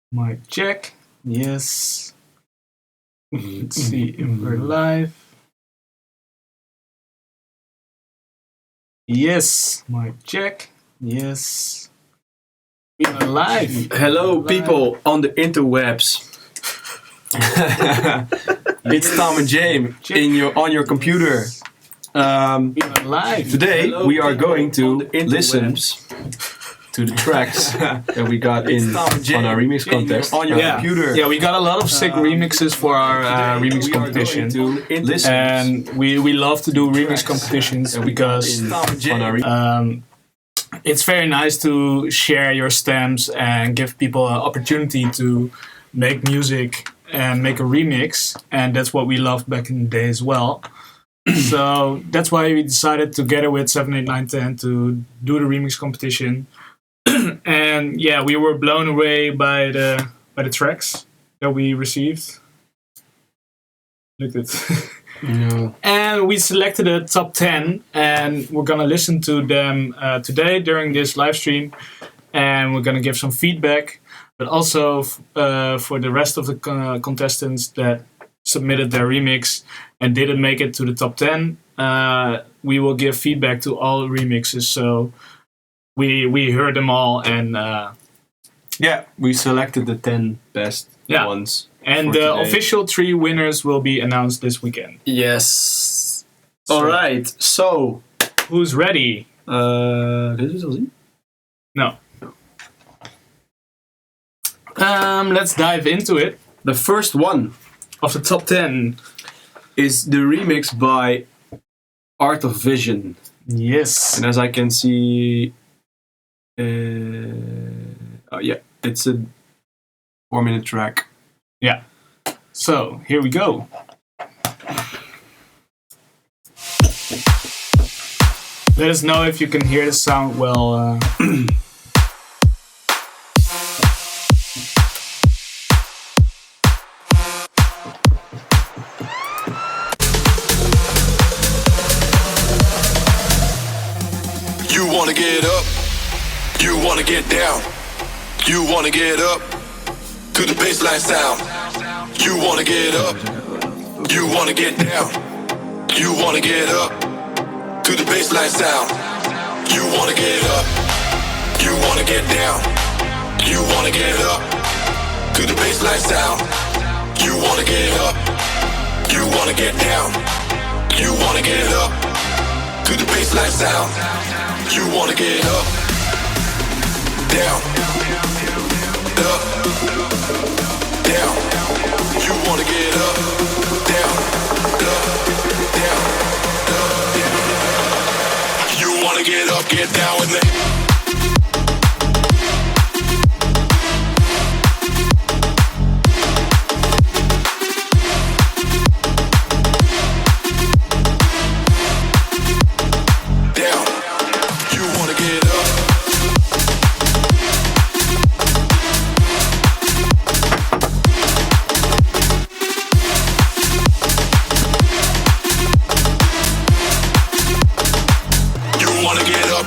Mic check. Yes. Let's see if we're live. Yes. Mic check. Yes. We are live. Hello, people on the interwebs. It's Tom and James on your computer. We are live. Today we are going to listen to the tracks that we got on our remix contest on your computer. Yeah, we got a lot of sick remixes for our remix competition. And we love to do remix competitions because it's very nice to share your stems and give people an opportunity to make music and make a remix. And that's what we loved back in the day as well. So that's why we decided together with 7, 8, 9, 10 to do the remix competition. And yeah, we were blown away by the tracks that we received. Look at it. No. And we selected a top 10, and we're gonna listen to them today during this live stream, and we're gonna give some feedback. But also for the rest of the contestants that submitted their remix and didn't make it to the top 10, we will give feedback to all remixes. So we heard them all, and we selected the 10 best ones. And the official 3 winners will be announced this weekend. Yes. All right. So, who's ready? Dit is al zien? No. Let's dive into it. The first one of the top 10 is the remix by Art of Vision. Yes. And as I can see, it's a 4-minute track. Yeah. So, here we go. Let us know if you can hear the sound well. You wanna get up, you wanna get down, you wanna get up to the bassline sound. You wanna get up, you wanna get down, you wanna get up to the bassline sound. You wanna get up, you wanna get down, you wanna get up to the bassline sound. You wanna get up, you wanna get down, you wanna get up to the bassline sound. You wanna get up, down, up, down. You wanna get up, down, up, down, up, down. You wanna get up, get down with me.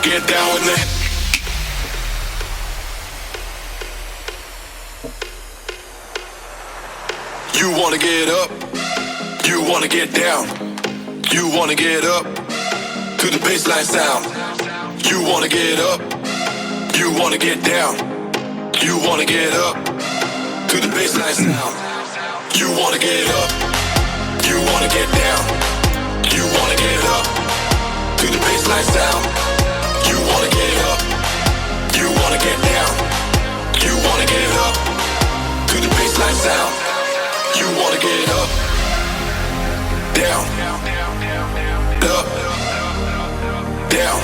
Get down with me. You wanna get up, you wanna get down, you wanna get up to the bassline sound. You wanna get up, you wanna get down, you wanna get up to the bassline sound. You wanna get up, you wanna get down, you wanna get up to the bassline sound. You wanna get up, you wanna get down, you wanna get up to the bassline sound. You wanna get up, down, up, down.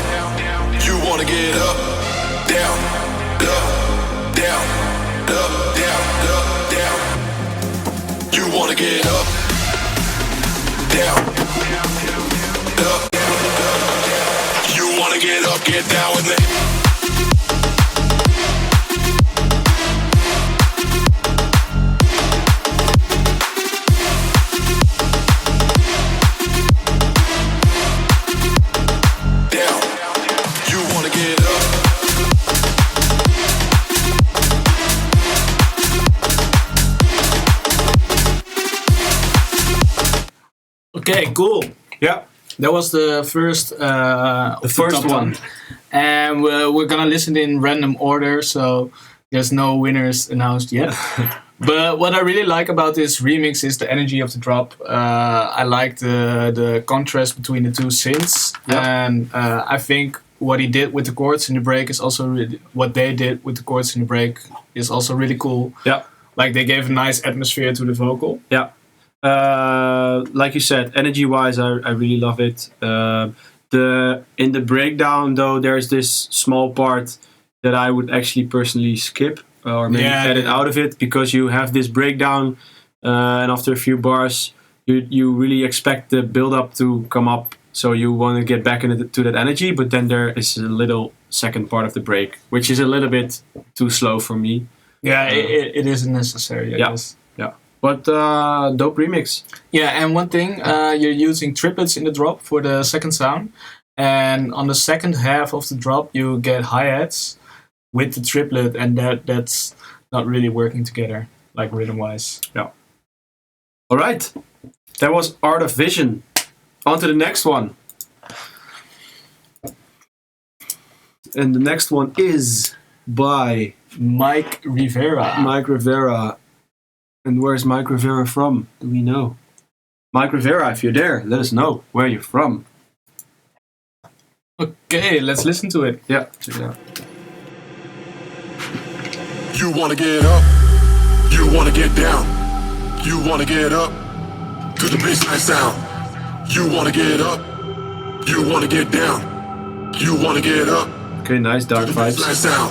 You wanna get up, down, up, down, up, down, up, down. You wanna get up, down, up, down. You wanna get up, get down with me. Down. You wanna get up. Okay, cool. Yeah. That was the first first one. And we're gonna listen in random order, so there's no winners announced yet. But what I really like about this remix is the energy of the drop. I like the contrast between the two synths, and I think what he did with the chords in the break is also really, what they did with the chords in the break is also really cool. Yeah, like they gave a nice atmosphere to the vocal. Yeah, like you said, energy-wise, I really love it. In the breakdown though, there's this small part that I would actually personally skip or maybe edit out of it, because you have this breakdown and after a few bars you really expect the build-up to come up, so you want to get back into that energy, but then there is a little second part of the break which is a little bit too slow for me. Yeah, it isn't necessary, I guess. Yeah, but dope remix. Yeah, and one thing, you're using triplets in the drop for the second sound, and on the second half of the drop you get hi-hats with the triplet, and that's not really working together, like rhythm-wise. Yeah. All right, that was Art of Vision. On to the next one. And the next one is by Mike Rivera. Mike Rivera. And where's Mike Rivera from? Do we know? Mike Rivera, if you're there, let us know where you're from. Okay, let's listen to it. Yeah, check it out. You wanna get up, you wanna get down, you wanna get up to the baseline sound. You wanna get up, you wanna get down, you wanna get up. Okay, nice dark vibes. Sound.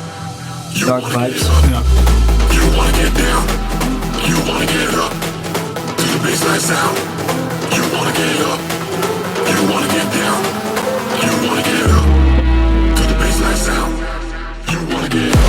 Dark vibes. Yeah. You wanna get down, you wanna get up to the baseline sound. You wanna get up, you wanna get down, you wanna get up to the baseline sound. You wanna get up.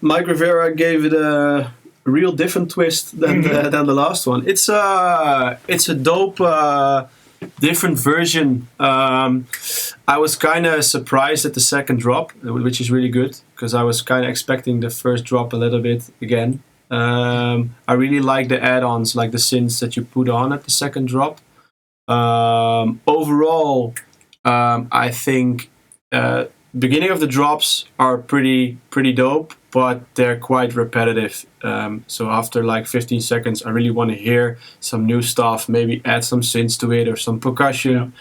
Mike Rivera gave it a real different twist than the last one. It's a dope, different version. I was kind of surprised at the second drop, which is really good, because I was kind of expecting the first drop a little bit again. I really like the add-ons, like the synths that you put on at the second drop. Overall, I think beginning of the drops are pretty dope, but they're quite repetitive. So after like 15 seconds, I really want to hear some new stuff, maybe add some synths to it or some percussion.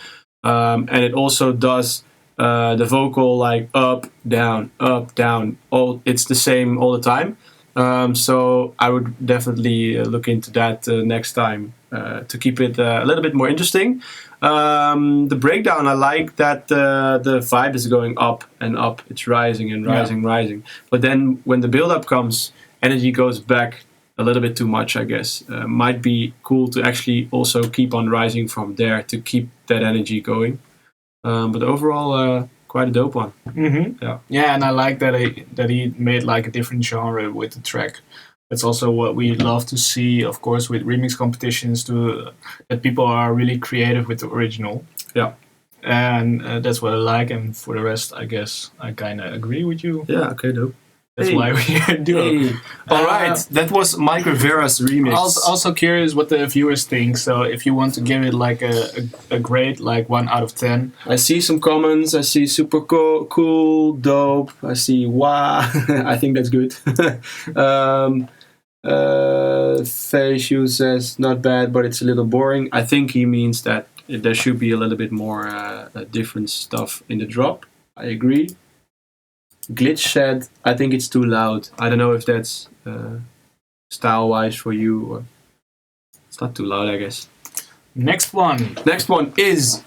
And it also does the vocal like up, down, it's the same all the time. So I would definitely look into that next time to keep it a little bit more interesting. The breakdown, I like that the vibe is going up and up. It's rising and rising. But then when the build-up comes, energy goes back a little bit too much, I guess. Might be cool to actually also keep on rising from there to keep that energy going. But overall, quite a dope one. Mm-hmm. Yeah, and I like that he made like a different genre with the track. That's also what we love to see, of course, with remix competitions, that people are really creative with the original. Yeah. And that's what I like. And for the rest, I guess I kind of agree with you. Yeah, okay, dope. That's why we do it. All right, that was Mike Rivera's remix. Also curious what the viewers think. So if you want to give it like a grade, like 1 out of 10. I see some comments. I see super cool, dope. I see wow. I think that's good. Feishu says not bad, but it's a little boring. I think he means that there should be a little bit more different stuff in the drop. I agree. Glitch said, I think it's too loud. I don't know if that's style-wise for you. Or it's not too loud, I guess. Next one. Next one is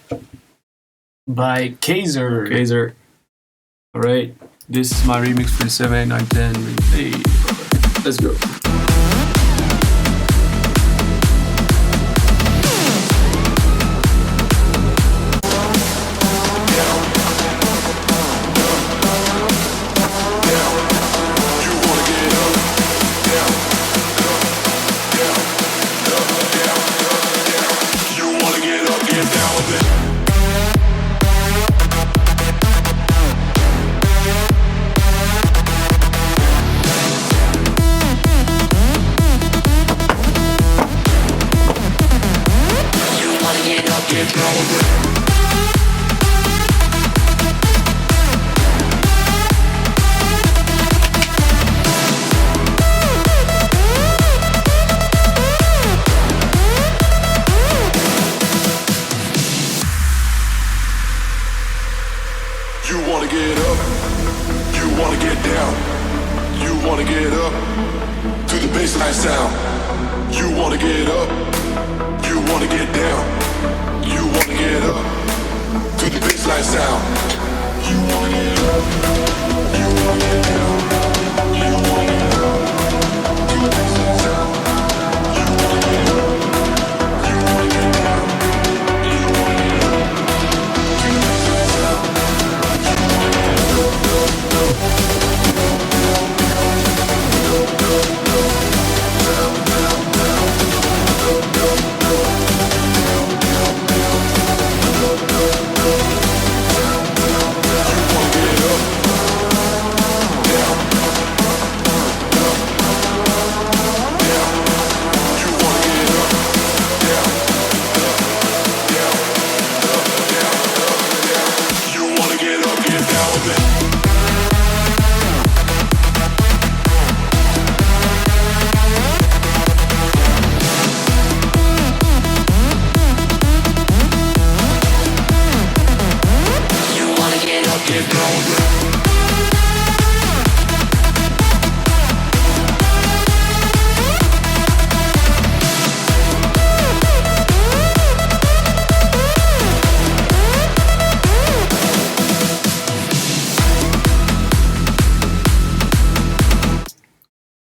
by Kaiser. Kaiser. Alright, this is my remix for the 7, 8, 9, 10. Hey, let's go.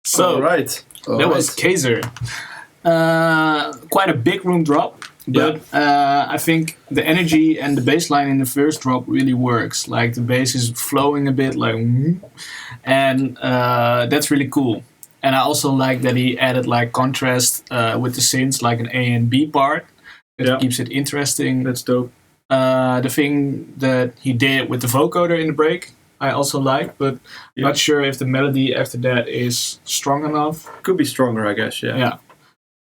So, that was Kaiser. Quite a big room drop, but I think the energy and the bass line in the first drop really works. Like the bass is flowing a bit, like, and that's really cool. And I also like that he added like contrast with the synths, like an A and B part. It keeps it interesting. That's dope. The thing that he did with the vocoder in the break, I also like, but not sure if the melody after that is strong enough. Could be stronger, I guess, Yeah.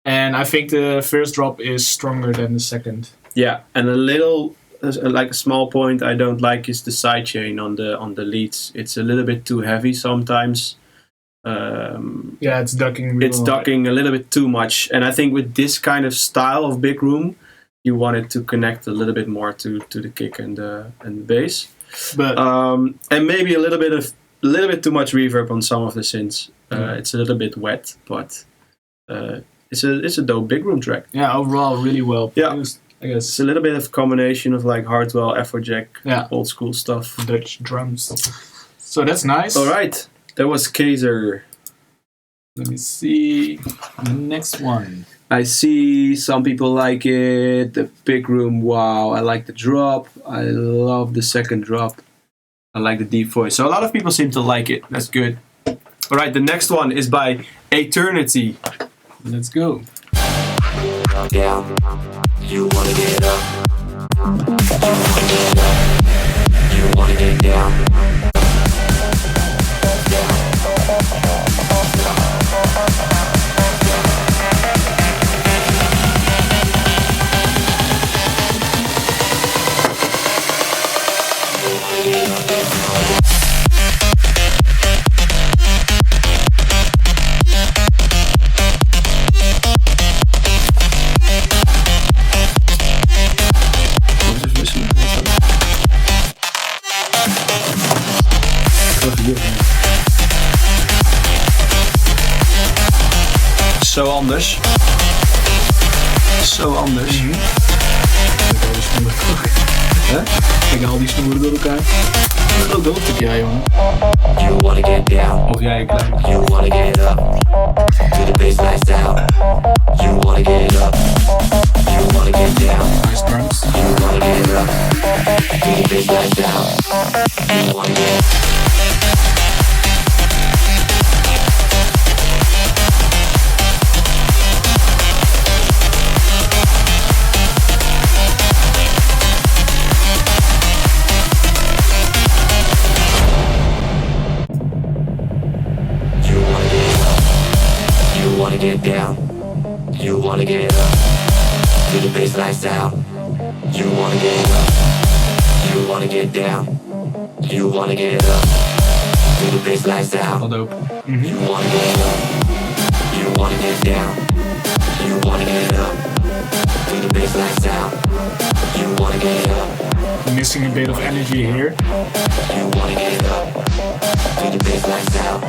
And I think the first drop is stronger than the second. Yeah, and a little, like a small point I don't like is the sidechain on the leads. It's a little bit too heavy sometimes. It's ducking. It's ducking a little bit too much, and I think with this kind of style of big room, you want it to connect a little bit more to the kick and the bass. But and maybe a little bit too much reverb on some of the synths. It's a little bit wet, but it's a dope big room track. Yeah, overall really well produced. I guess it's a little bit of combination of like Hardwell, Afrojack, old school stuff, Dutch drums. So that's nice. All right, that was Kaiser. Let me see. The next one. I see some people like it. The big room, wow. I like the drop. I love the second drop. I like the deep voice. So a lot of people seem to like it. That's good. All right, the next one is by Eternity. Let's go. Down. You wanna get up. You wanna get up. You wanna get down. Zo anders. Zo anders. Ik haal die snoeren door elkaar. Wat doe ik jij, jongen? You wanna get down. Of jij, klein. You wanna get up. To the baseline sound. You wanna get up. You wanna get down. Nice drums. You wanna get up. To the baseline sound. You wanna get get down. You wanna get up. To the baseline sound. You wanna get up. You wanna get down. You wanna get up. To the baseline sound. Wat dope. You wanna get up. You wanna get down. You wanna get up. To the baseline sound. You wanna get up. Missing a bit of energy here. You wanna get up. To the baseline sound.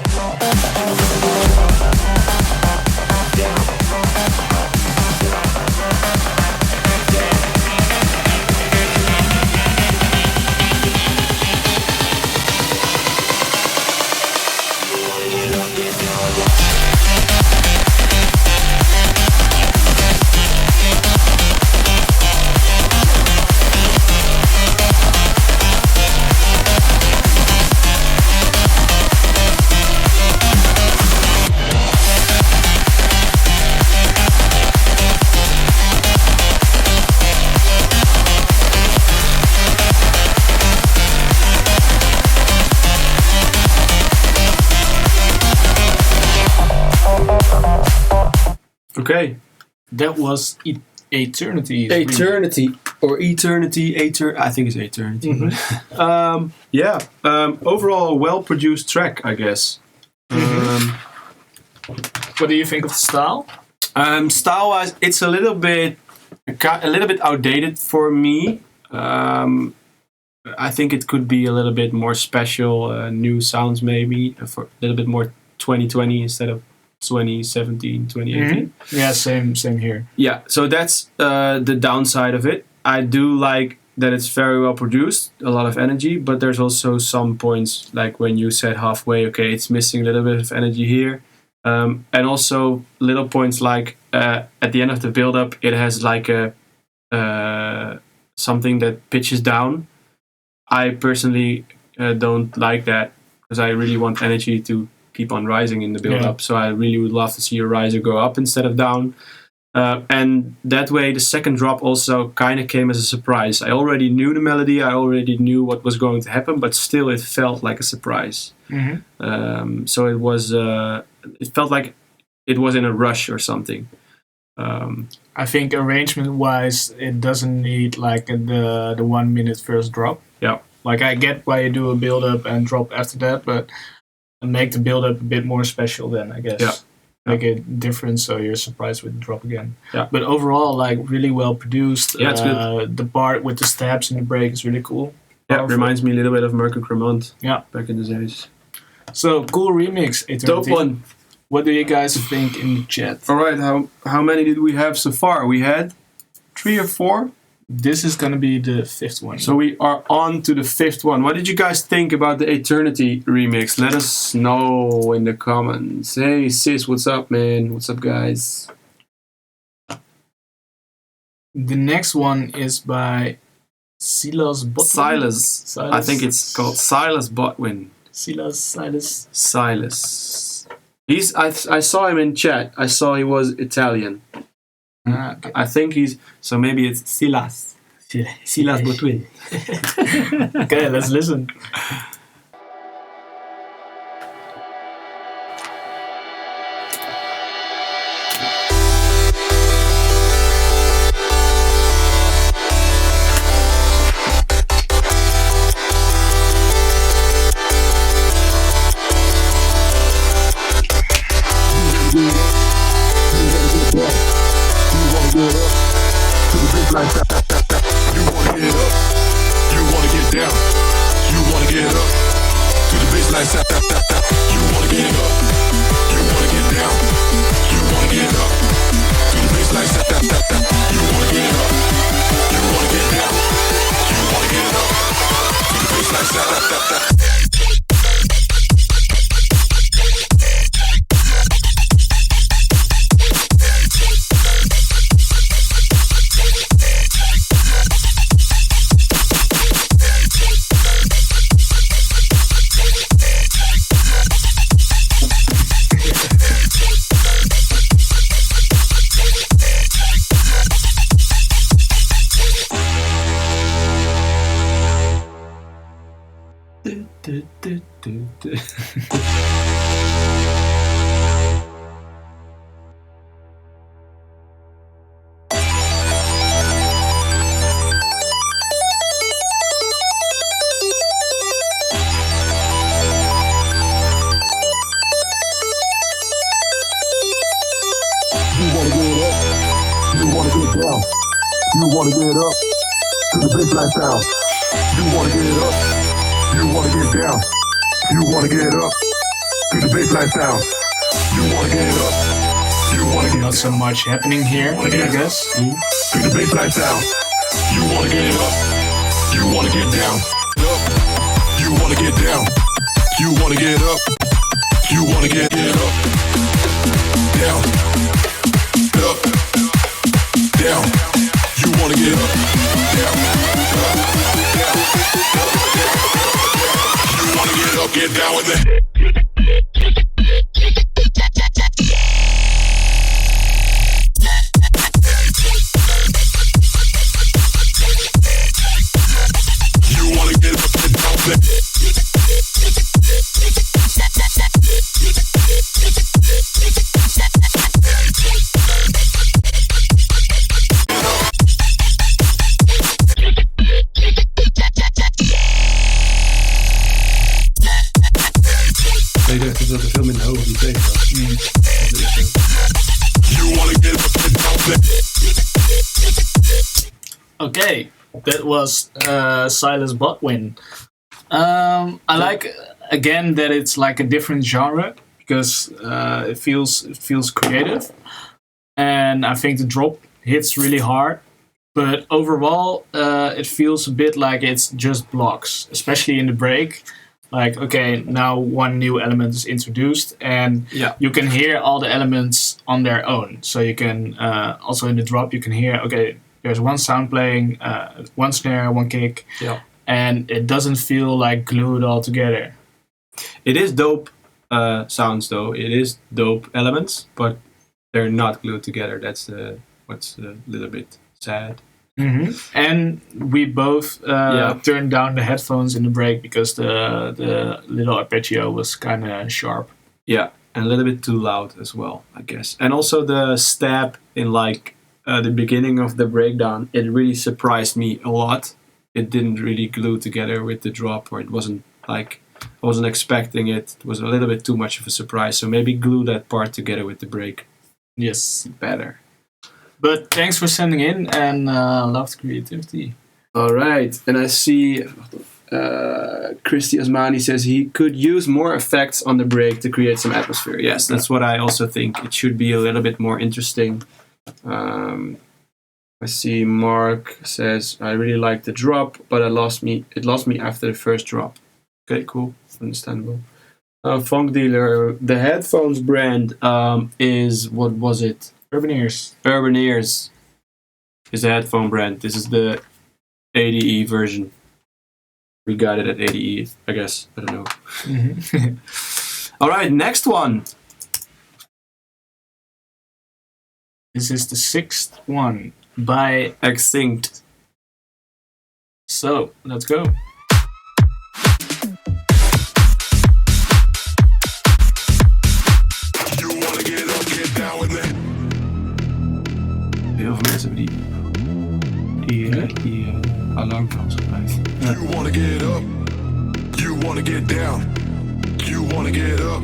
Down. Okay. That was Eternity. Eternity. Or Eternity. I think it's Eternity. Overall, a well-produced track, I guess. What do you think of the style? Style-wise, it's a little bit outdated for me. I think it could be a little bit more special, new sounds maybe, for a little bit more 2020 instead of 2017, 2018. Yeah, same here. Yeah, so that's the downside of it. I do like that it's very well produced, a lot of energy, but there's also some points, like when you said halfway, okay, it's missing a little bit of energy here. And also little points like at the end of the build-up, it has like a something that pitches down. I personally don't like that because I really want energy to keep on rising in the build-up. So I really would love to see a riser go up instead of down. And that way, the second drop also kind of came as a surprise. I already knew the melody, I already knew what was going to happen, but still it felt like a surprise. So it was, it felt like it was in a rush or something. I think arrangement-wise, it doesn't need like the 1 minute first drop. Yeah. Like I get why you do a build-up and drop after that, but make the build-up a bit more special then, I guess. Yeah. Make it different so you're surprised with the drop again. Yeah. But overall, like really well produced. Yeah, it's good. The part with the stabs and the break is really cool. Yeah, Powerful. reminds me a little bit of Mercury Cremant. Yeah. Back in the days. So cool remix. Eternity. Dope one. What do you guys think in the chat? All right, how many did we have so far? We had 3 or 4. this is gonna be the 5th one. So we are on to the 5th one. What did you guys think about the Eternity remix? Let us know in the comments. Hey sis, what's up, man? What's up, guys? The next one is by Silas Botwin. Silas. I think it's called Silas Botwin. Silas. I saw him in chat. I saw he was Italian. Okay. I think he's, so maybe it's Silas Botwin. Okay, let's listen. You wanna get up to the baseline sound. You wanna get up. You wanna get down. You wanna get up to the baseline sound. You wanna get up. You wanna get Not so much happening here, I guess. to the baseline sound. You wanna get up. You wanna get down. Up. You wanna get down. You wanna get up. You wanna get up. Down. Up. Down. You wanna get up. Down. Up. Down. You wanna get up, get down with it. Okay, that was Silas Botwin. I like again that it's like a different genre because it feels creative, and I think the drop hits really hard. But overall, it feels a bit like it's just blocks, especially in the break. Like, okay, now one new element is introduced, and you can hear all the elements on their own. So you can also in the drop you can hear, okay, there's one sound playing, one snare, one kick, and it doesn't feel like glued all together. It is dope sounds though. It is dope elements, but they're not glued together. That's what's a little bit sad. Mm-hmm. And we both turned down the headphones in the break because the little arpeggio was kind of sharp. Yeah, and a little bit too loud as well, I guess. And also the stab in like the beginning of the breakdown, it really surprised me a lot. It didn't really glue together with the drop, or it wasn't like I wasn't expecting it. It was a little bit too much of a surprise. So maybe glue that part together with the break. Yes, better. But thanks for sending in, and love the creativity. All right, and I see Christy Osmani says he could use more effects on the break to create some atmosphere. Yes, that's what I also think. It should be a little bit more interesting. I see Mark says, I really like the drop, but it lost me after the first drop. Okay, cool. Understandable. Funk Dealer, the headphones brand is, what was it? Urban Ears. Urban Ears is the headphone brand. This is the ADE version. We got it at ADE, I guess. I don't know. All right, next one. This is the 6th one by Extinct. So, let's go. You wanna get up, get down with me. Heel veel mensen hebben die alarmknop gebruikt. You wanna get up, you wanna get down. You wanna get up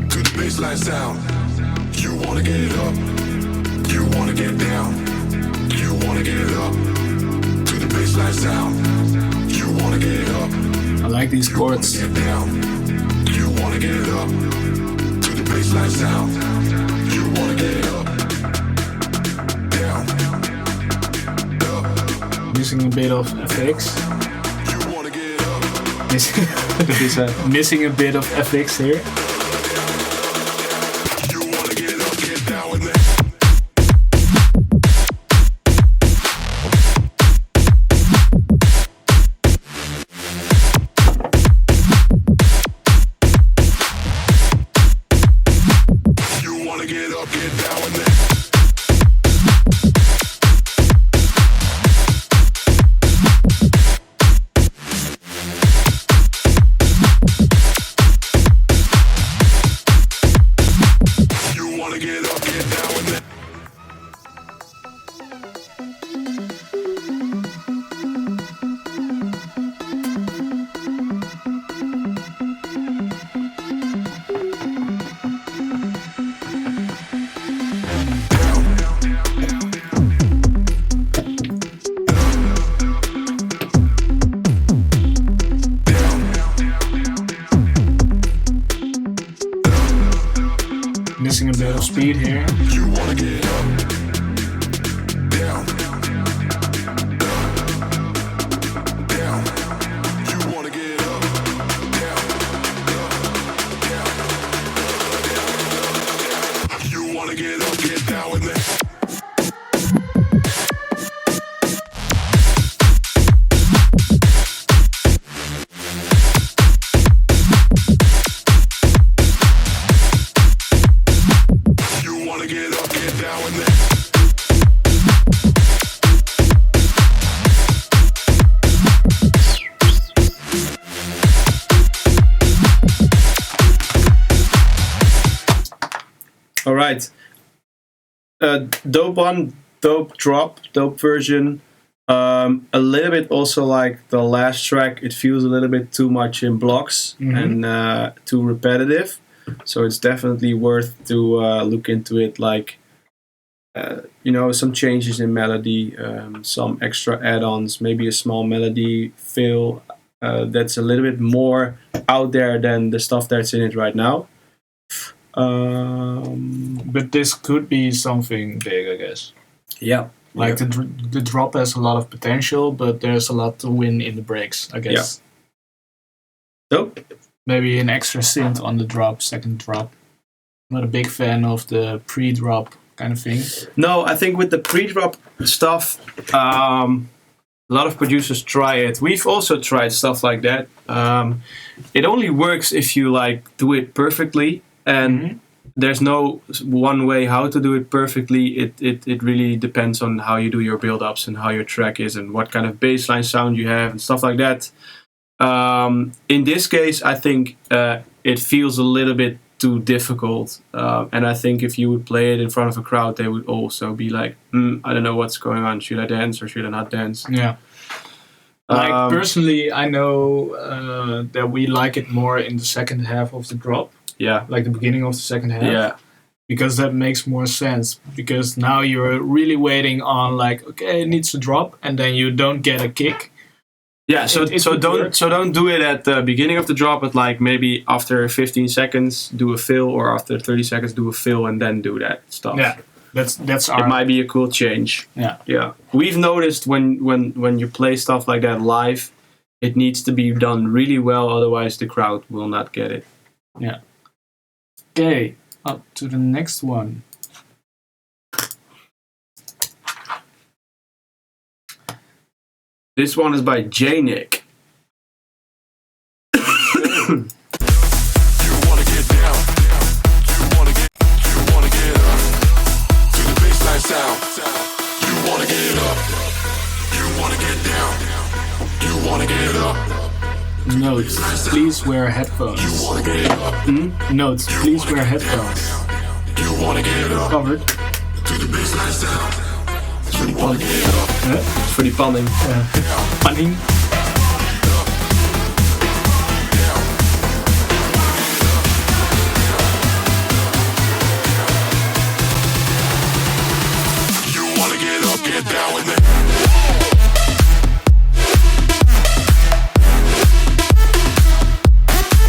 to the baseline sound. You wanna get up, you wanna get down. You wanna get up to the baseline sound. You wanna get up, I like these chords. get down. You wanna get up to the baseline sound. You wanna get up, down, up. Using a bit of FX. You wanna get up. Missing a bit of FX here. You wanna get up, get down with me. You wanna get up, get down with me. You wanna get up, get down with me. Missing a bit of speed here. You wanna get up, down, down. You wanna get up, down, down. You wanna get up, get down with me. You wanna get up, get down with me. All right. Dope one, dope drop, dope version. A little bit also like the last track. It feels a little bit too much in blocks and too repetitive. So it's definitely worth to look into it. Like, some changes in melody, some extra add-ons, maybe a small melody fill that's a little bit more out there than the stuff that's in it right now. But this could be something big, I guess. Yeah. Like the drop has a lot of potential, but there's a lot to win in the breaks, I guess. Dope. Maybe an extra synth on the drop, second drop. I'm not a big fan of the pre-drop kind of thing. No, I think with the pre-drop stuff, a lot of producers try it. We've also tried stuff like that. It only works if you do it perfectly, and there's no one way how to do it perfectly. It really depends on how you do your build-ups and how your track is and what kind of bassline sound you have and stuff like that. In this case, I think it feels a little bit too difficult, and I think if you would play it in front of a crowd, they would also be like, I don't know what's going on. Should I dance or should I not dance? Yeah. Personally, I know that we like it more in the second half of the drop. Yeah. Like the beginning of the second half. Yeah. Because that makes more sense. Because now you're really waiting on okay, it needs to drop, and then you don't get a kick. Yeah, so don't do it at the beginning of the drop, but maybe after 15 seconds do a fill, or after 30 seconds do a fill, and then do that stuff. Yeah. That's it our might be a cool change. yeah. Yeah, we've noticed when you play stuff like that live, it needs to be done really well, otherwise the crowd will not get it. Yeah. Okay, up to the next one. This one is by J-Nick. You wanna get down. You wanna get up to the baseline sound. You wanna get up. You wanna get down. You wanna get up. Notes, please wear headphones. You wanna get up. Notes, please wear headphones. You wanna get up Covered. to the baseline sound. You wanna get up. Voor die panning. Panning. You wanna get up, get down with me.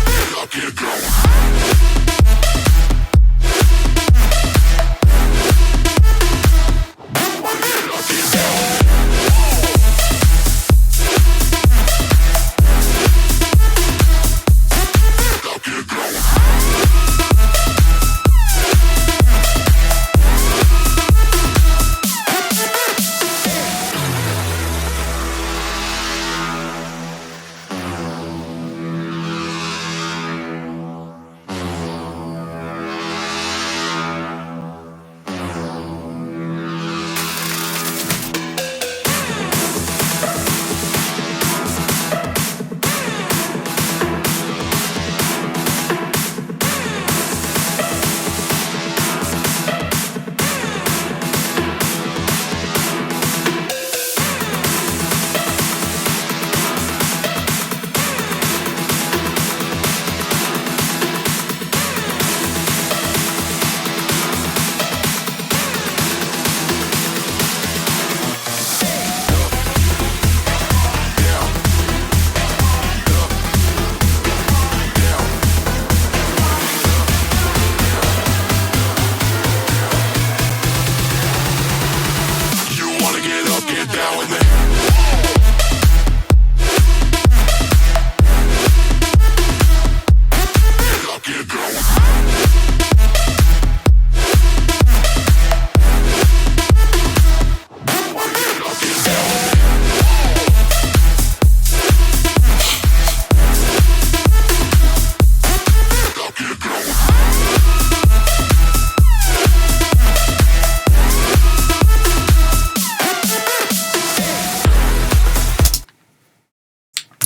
Get up, get going.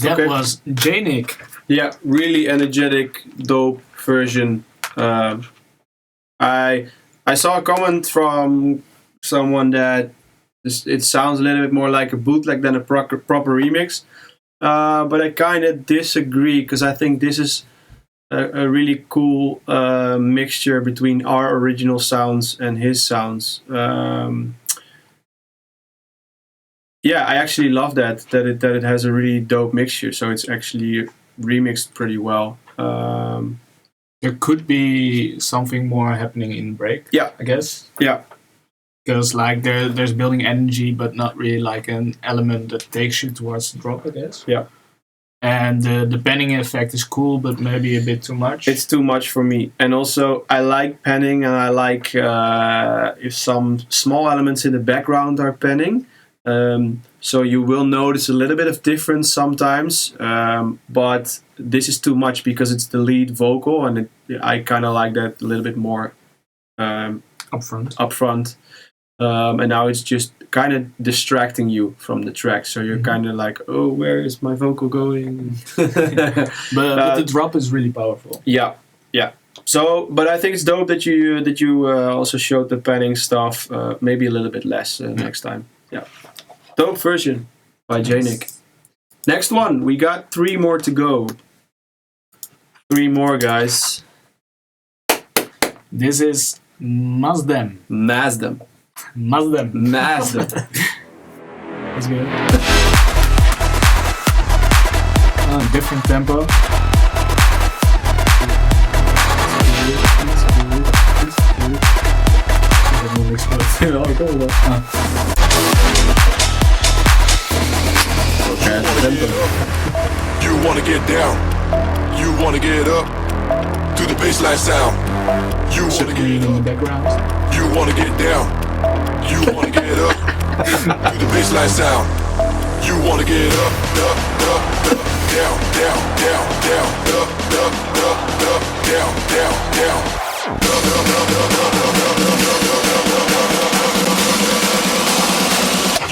That Okay. was J-Nick. Yeah, really energetic, dope version. I saw a comment from someone that it sounds a little bit more like a bootleg than a proper remix. But I kind of disagree, because I think this is a really cool mixture between our original sounds and his sounds. Yeah, I actually love that it has a really dope mixture. So it's actually remixed pretty well. There could be something more happening in break. Yeah. I guess. Yeah. Because like there's building energy, but not really like an element that takes you towards the drop, I guess. Yeah. And the panning effect is cool, but maybe a bit too much. It's too much for me. And also, I like panning, and I like if some small elements in the background are panning. So you will notice a little bit of difference sometimes, but this is too much because it's the lead vocal, and I kind of like that a little bit more upfront. And now it's just kind of distracting you from the track, so you're kind of like, oh, where is my vocal going? but the drop is really powerful. Yeah. So, but I think it's dope that you also showed the panning stuff. Maybe a little bit less next time. Yeah, dope version by J-Nick. Next one, we got 3 more to go. 3 more, guys. This is Mazdem. Mazdem. That's good. Different tempo. remix. But You wanna get down. You wanna get up to the baseline sound. You wanna in get the up. background. You wanna get down. You wanna get up to the baseline sound. You wanna get up, up, up, up, down, down, down, down, up, up, up, up, down, down, down.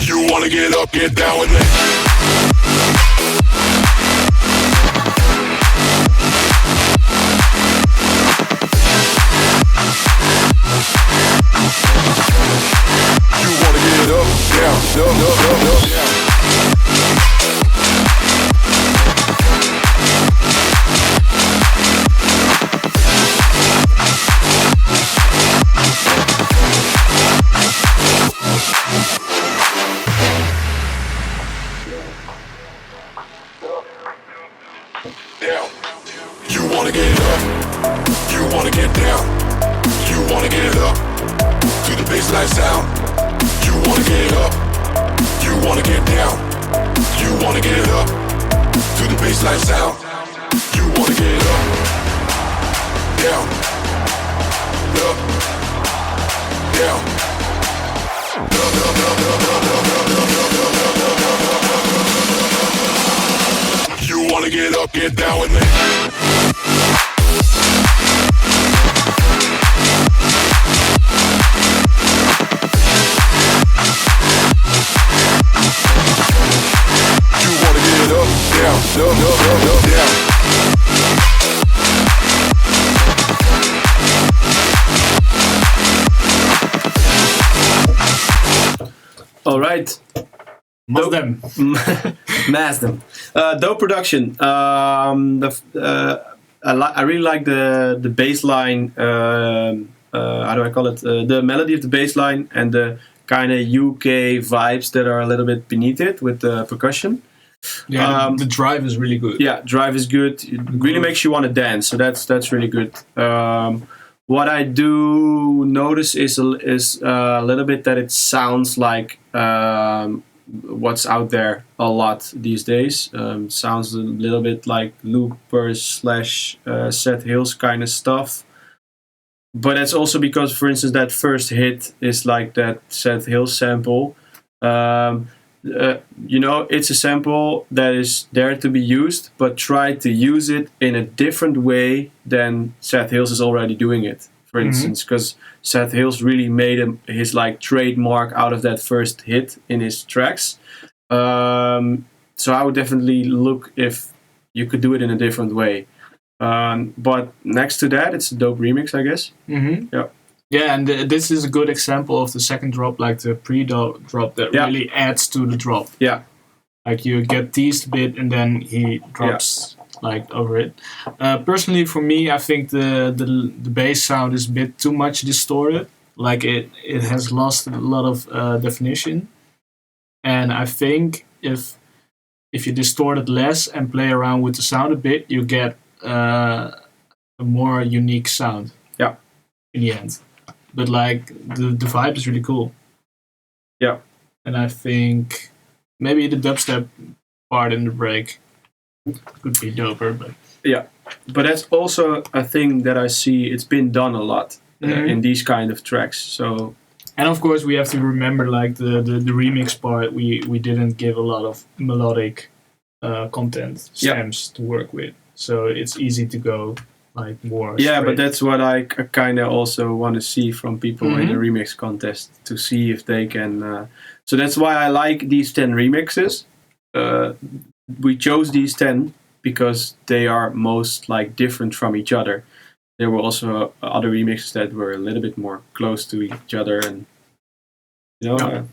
You wanna get up, get down with me. You wanna get up, down, down, down, down, down. Down. You wanna get up, you wanna get down, you wanna get up to the baseline sound. You wanna get up, you wanna get down, you wanna get up to the baseline sound. You wanna get up, down, up, down. You wanna get up, get down with me. You wanna get up, down, down, down, down, down. All right. Most them. Mass them. Dope production. I really like the bass line. How do I call it? The melody of the bass line and the kind of UK vibes that are a little bit beneath it with the percussion. Yeah, the drive is really good. Yeah, drive is good. It really makes you want to dance, so that's really good. What I do notice is a little bit that it sounds like what's out there a lot these days. Sounds a little bit like loopers / Seth Hills kind of stuff. But that's also because, for instance, that first hit is like that Seth Hills sample. It's a sample that is there to be used, but try to use it in a different way than Seth Hills is already doing it. For instance, because Seth Hills really made his like trademark out of that first hit in his tracks. So I would definitely look if you could do it in a different way. But next to that, it's a dope remix, I guess. Yeah. Yeah, and this is a good example of the second drop, like the pre-drop that really adds to the drop. Yeah. Like you get teased a bit and then he drops like over it. Personally, for me, I think the bass sound is a bit too much distorted. Like it has lost a lot of definition. And I think if you distort it less and play around with the sound a bit, you get a more unique sound. Yeah. In the end. But like the vibe is really cool. Yeah. And I think maybe the dubstep part in the break could be doper, but yeah. But that's also a thing that I see. It's been done a lot in these kind of tracks. So. And of course, we have to remember like the remix part. We didn't give a lot of melodic content stems to work with, so it's easy to go like more. Yeah, straight. but that's what I kind of also want to see from people in the remix contest, to see if they can. So that's why I like these 10 remixes. We chose these 10 because they are most like different from each other. There were also other remixes that were a little bit more close to each other, and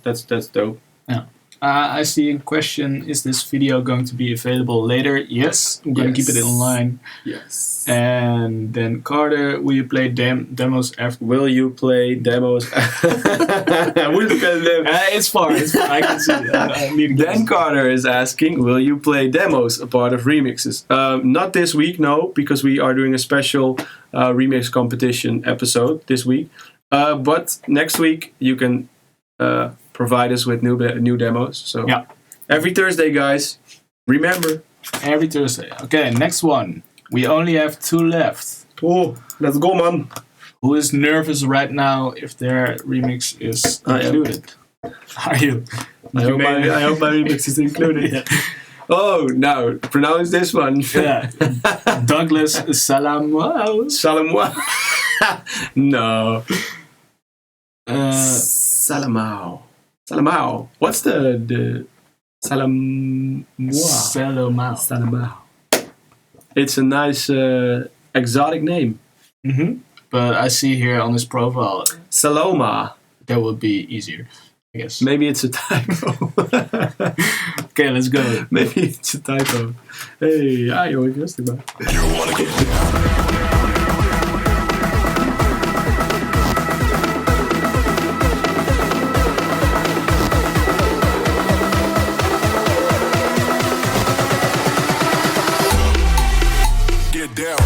that's dope. Yeah. I see a question, is this video going to be available later? Yes, I'm going to keep it online. Yes. And then Carter, will you play demos after? Will you play demos? It's far. I can see it. Dan Carter is asking, will you play demos, a part of remixes? Not this week, no, because we are doing a special remix competition episode this week. But next week you can provide us with new demos. So Yeah. every Thursday, guys, remember. Every Thursday. Okay, next one. We only have 2 left. Oh, let's go, man. Who is nervous right now if their remix is I am. included? Are you? I hope my remix is included. Yeah. Oh, now pronounce this one. Yeah. Douglas Salamau. Salamwa. No. Uh, Salamau. What's the Salamwa? Salamau. Salamau. It's a nice exotic name. Mm-hmm. But I see here on his profile Saloma. that would be easier, I guess. Maybe it's a typo. Okay, let's go. Maybe it's a typo. Hey, joh, ik rustig maar. You wanna get down. Get down.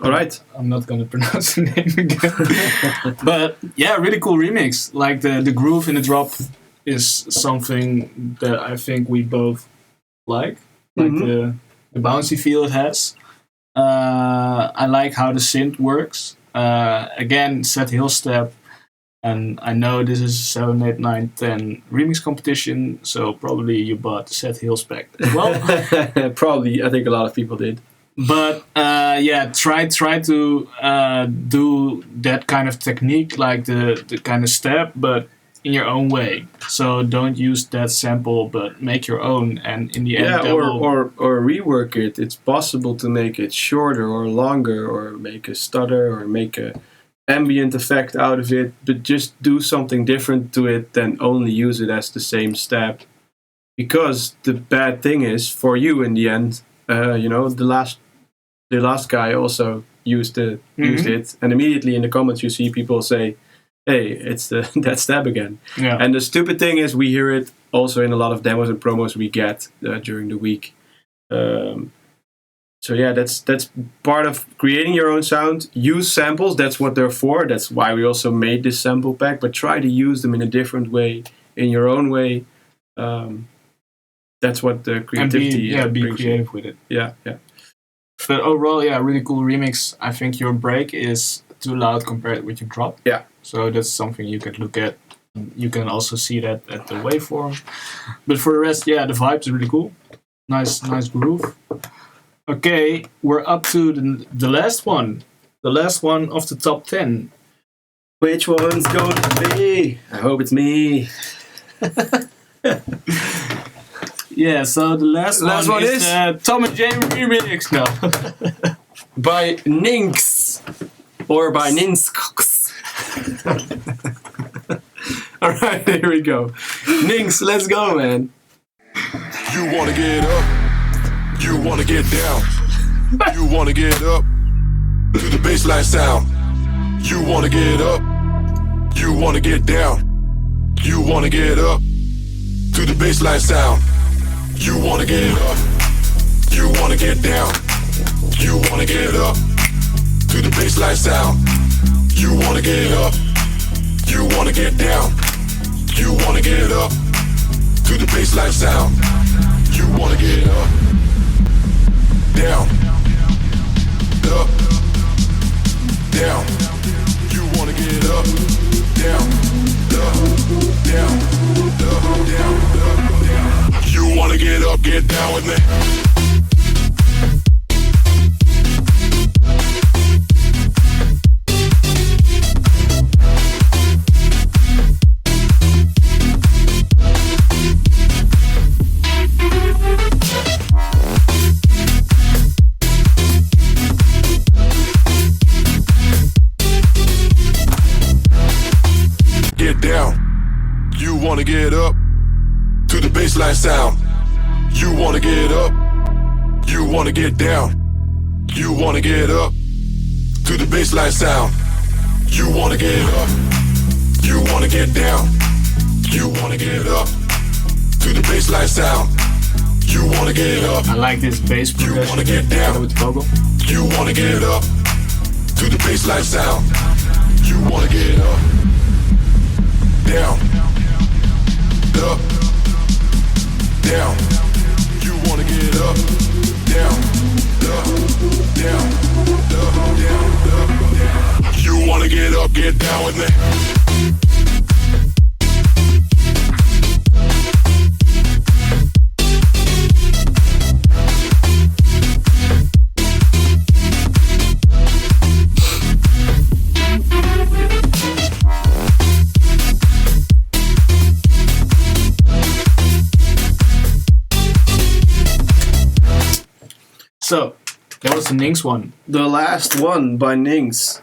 All right. I'm not gonna pronounce the name again. But yeah, really cool remix. Like the groove in the drop is something that I think we both like. Like the bouncy feel it has. I like how the synth works. Again, Set Hill Step. And I know this is 7, 8, 9, 10 remix competition, so probably you bought the Set Hill spec as well. Probably, I think a lot of people did. But yeah, try to do that kind of technique, like the kind of step, but in your own way. So don't use that sample, but make your own. And in the end, Yeah, that will- or rework it. It's possible to make it shorter or longer, or make a stutter, or make a ambient effect out of it. But just do something different to it than only use it as the same step. Because the bad thing is, for you in the end, the last guy also used it, and immediately in the comments you see people say, "Hey, it's that stab again." yeah. And the stupid thing is, we hear it also in a lot of demos and promos we get during the week. So yeah, that's part of creating your own sound. Use samples. That's what they're for. That's why we also made this sample pack. But try to use them in a different way, in your own way. That's what the creativity be brings you. creative with it. Yeah. But overall, yeah, really cool remix. I think your break is too loud compared with your drop. Yeah. So that's something you could look at. You can also see that at the waveform. But for the rest, yeah, the vibe is really cool. Nice groove. Okay, we're up to the last one. The last one of the top 10. Which one's going to be? I hope it's me. Yeah, so the last one is Tom and Jay remix now. By Ninks. Or by Ninskox. All right, here we go. Nings, let's go, man. You wanna get up, you wanna get down, you wanna get up to the baseline sound. You wanna get up, you wanna get down, you wanna get up to the baseline sound. You wanna get up, you wanna get down, you wanna get up to the baseline sound. You wanna get up, you wanna get down, you wanna get up to the baseline sound. You wanna get up, down, up, down. You wanna get up, down, up, down, up, down, up, down. You wanna get up, get down with me. Wanna get up to the baseline sound. You wanna get up, you wanna get down, you wanna get up to the baseline sound. You wanna get up, you wanna get down, you wanna get up to the baseline sound. You wanna get up. I like this bass progression. You wanna get down with vocal. You wanna get up to the baseline sound. You wanna get up, down, up, down. You wanna get up, down, up, down, up, down, up, down. You wanna get up, get down with me. So, that was the Nings one. The last one by Nings.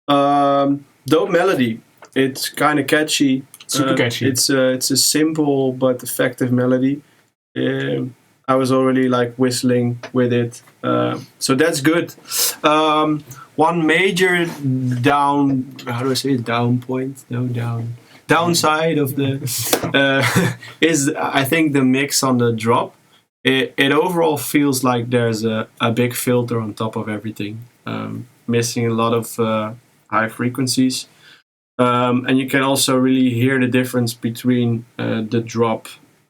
Dope melody. It's kind of catchy. Super catchy. It's a simple but effective melody. I was already like whistling with it. So that's good. One major downside of the is I think the mix on the drop. It overall feels like there's a big filter on top of everything, missing a lot of high frequencies. And you can also really hear the difference between the drop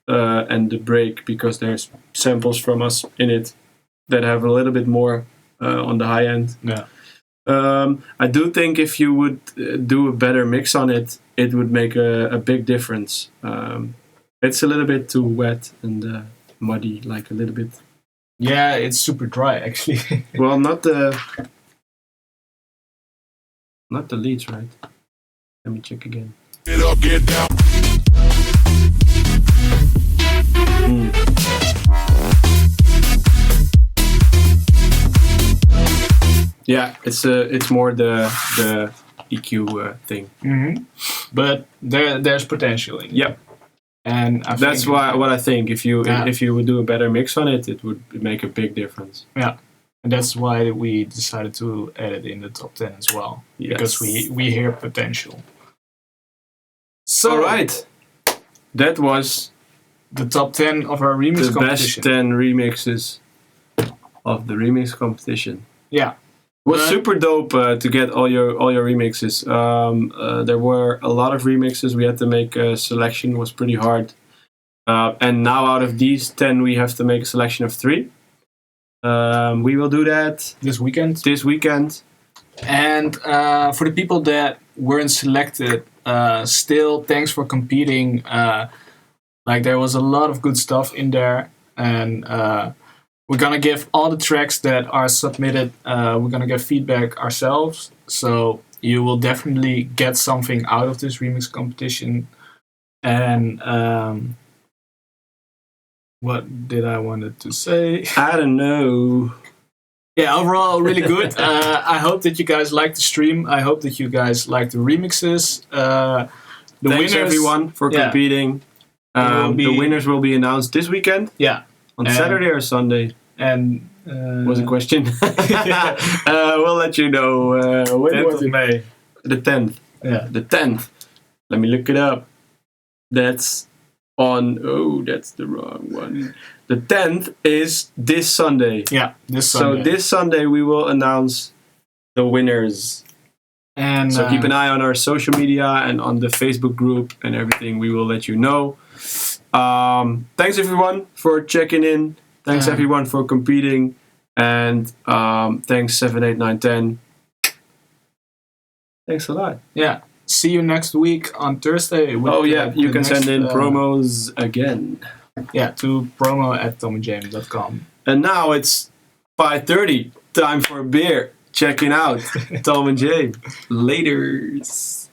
and the break, because there's samples from us in it that have a little bit more on the high end. Yeah. I do think if you would do a better mix on it, it would make a big difference. It's a little bit too wet and muddy, like a little bit. Yeah, it's super dry actually. Well, not the leads, right? Let me check again. Get up, get down. Yeah, it's more the EQ thing. Mm-hmm. But there's potential in it. Yep. And that's what I think. If you would do a better mix on it, it would make a big difference. Yeah. And that's why we decided to add it in the top 10 as well. Yes. Because we hear potential. So, all right. That was the top 10 of our remix the competition. best 10 remixes of the remix competition. Yeah. It was super dope to get all your remixes. There were a lot of remixes. We had to make a selection. It was pretty hard. And now out of these 10, we have to make a selection of 3. We will do that this weekend. And for the people that weren't selected, still thanks for competing. Like there was a lot of good stuff in there, and we're gonna give all the tracks that are submitted. We're gonna give feedback ourselves, so you will definitely get something out of this remix competition. And what did I wanted to say? I don't know. Yeah, overall, really good. I hope that you guys like the stream. I hope that you guys like the remixes. The Thanks winners, everyone for yeah. competing. The winners will be announced this weekend. Yeah. On And- Saturday or Sunday? And Was a question. We'll let you know. When 10th was of it? May. The 10th. Yeah. The 10th. Let me look it up. That's on. Oh, that's the wrong one. The 10th is this Sunday. Yeah. This Sunday. So this Sunday we will announce the winners. And So keep an eye on our social media and on the Facebook group and everything. We will let you know. Thanks everyone for checking in. Thanks everyone for competing. And thanks 7, 8, 9, 10. Thanks a lot. Yeah. See you next week on Thursday. With You the can send next, in promos again. Yeah, to promo@tommyjames.com. And now it's 5:30. Time for a beer. Checking out Tom and James. Laters.